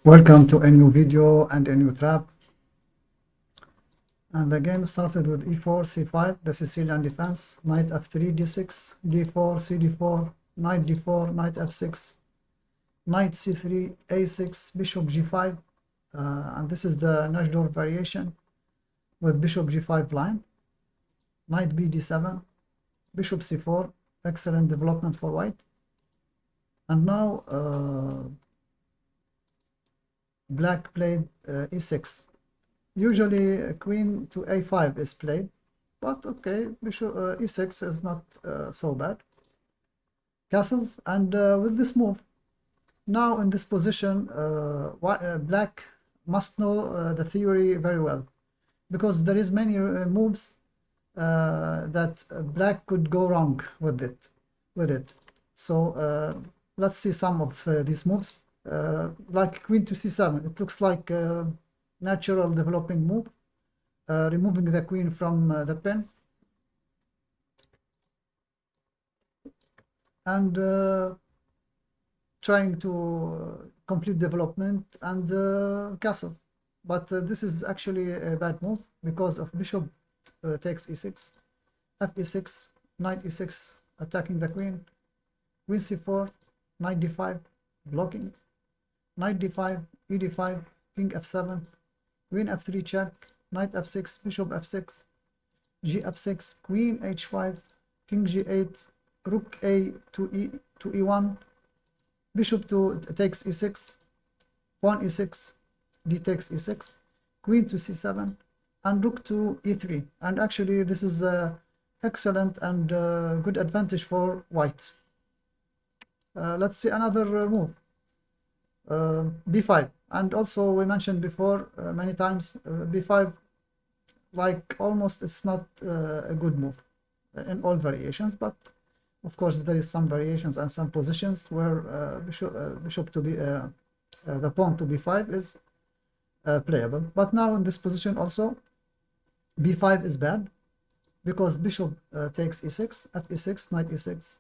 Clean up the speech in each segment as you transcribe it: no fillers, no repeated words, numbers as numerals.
Welcome to a new video and a new trap. And the game started with e4, c5, the Sicilian defense, knight f3, d6, d4, cd4, knight d4, knight f6, knight c3, a6, bishop g5, and this is the Najdorf variation with bishop g5 line, knight b d7, bishop c4, excellent development for white. And now black played e6. Usually queen to a5 is played, but okay, bishop e6 is not so bad. Castles, and with this move, now in this position, black must know the theory very well, because there is many moves that black could go wrong with it. So let's see some of these moves. Like queen to c7, it looks like a natural developing move, removing the queen from the pin, and trying to complete development and castle. But this is actually a bad move because of bishop takes e6, f e6, knight e6, attacking the queen, queen c4, knight d5, blocking, knight d5, e d5, king f7, queen f3 check, knight f6, bishop f6, g f6, queen h5, king g8, rook a to e1, bishop takes e6, pawn e6, d takes e6, queen to c7, and rook to e3. And actually this is excellent and good advantage for white. Let's see another move. b5, and also we mentioned before many times, b5, like almost it's not a good move in all variations, but of course there is some variations and some positions where bishop to be the pawn to b5 is playable. But now in this position also b5 is bad because bishop takes e6, f e6, knight e6,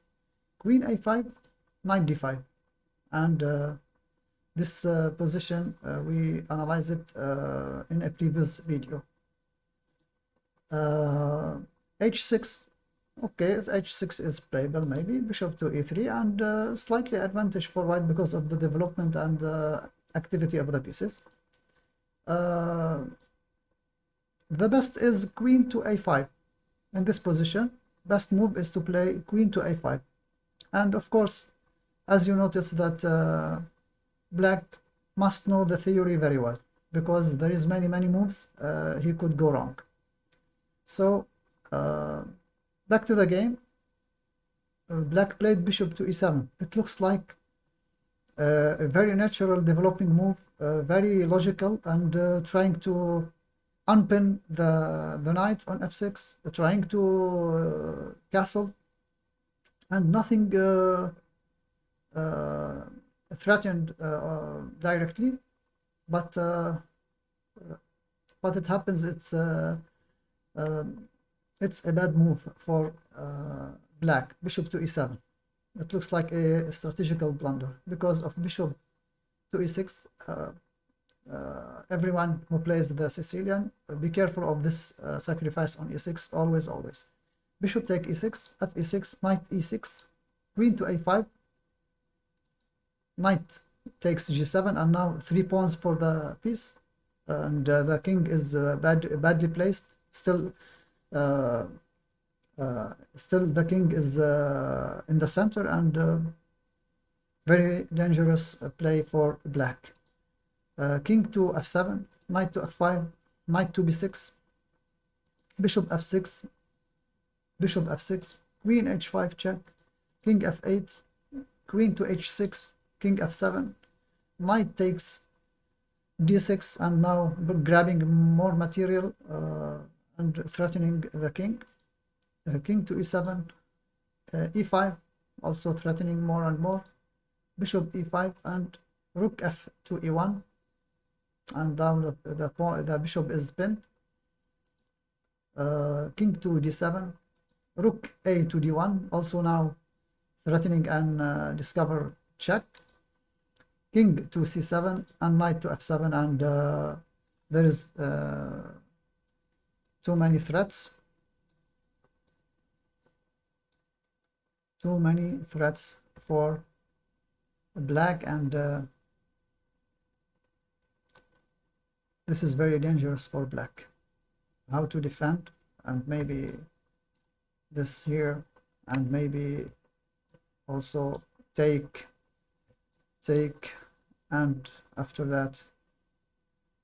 queen a5, knight d5, and this position we analyze it in a previous video. h6, okay, h6 is playable, maybe bishop to e3, and slightly advantage for white because of the development and activity of the pieces. The best is queen to a5. In this position, best move is to play queen to a5, and of course, as you notice that black must know the theory very well, because there is many moves he could go wrong. So back to the game. Black played bishop to e7. It looks like a very natural developing move, very logical, and trying to unpin the knight on f6, trying to castle, and nothing threatened directly, but it happens. It's a bad move for black. Bishop to e7. It looks like a strategical blunder because of bishop to e6. Everyone who plays the Sicilian, be careful of this sacrifice on e6. Always. Bishop take e6, f e6, knight e6, queen to a5, knight takes g7, and now 3 pawns for the piece, and the king is badly placed. Still the king is in the center, and very dangerous play for black. King to f7, knight to f5, knight to b6, bishop f6, bishop f6, queen h5 check, king f8, queen to h6, king f7, knight takes d6, and now grabbing more material and threatening the king. King to e7, e5, also threatening more and more, bishop e5, and rook f to e1, and down the bishop is pinned. King to d7, rook a to d1, also now threatening and discover check. king to c7 and knight to f7, and there is too many threats for black, and this is very dangerous for black. How to defend, and maybe this here, and maybe also take, and after that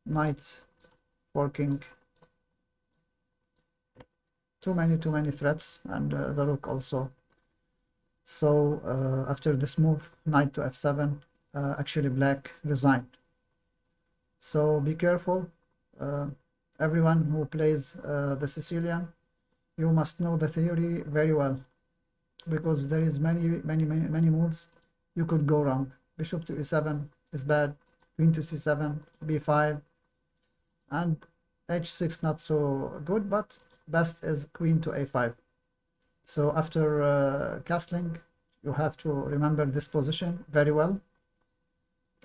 knight for king. Too many threats, and the rook also. So after this move, knight to f7, actually black resigned. So be careful, everyone who plays the Sicilian, you must know the theory very well, because there is many moves you could go wrong. Bishop to e7 is bad, queen to c7, b5, and h6 not so good, but best is queen to a5. So after castling, you have to remember this position very well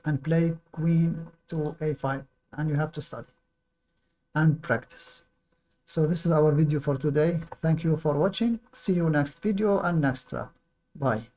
and play queen to a5, and you have to study and practice. So this is our video for today. Thank you for watching. See you next video and next trap. Bye.